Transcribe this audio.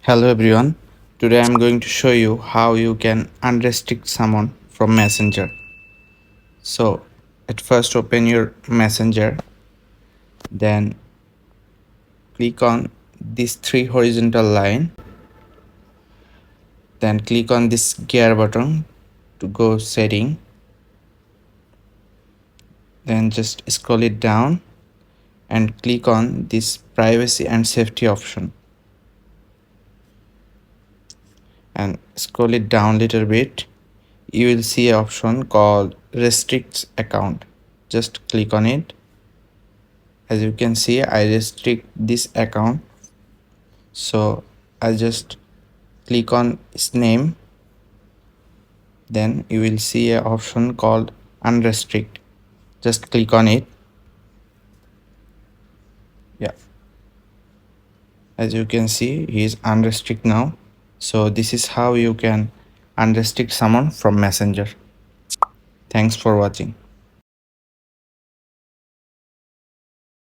Hello everyone. Today I'm going to show you how you can unrestrict someone from Messenger. So, at first open your Messenger, then click on this three horizontal line, then click on this gear button to go setting, then just scroll it down and click on this privacy and safety option and scroll it down a little bit. You will see an option called restricts account. Just click on it. As you can see, I restrict this account, so I'll just click on its name. Then you will see an option called unrestrict. Just click on it. Yeah, as you can see, he is unrestrict now. So this is how you can unrestrict someone from Messenger. Thanks for watching.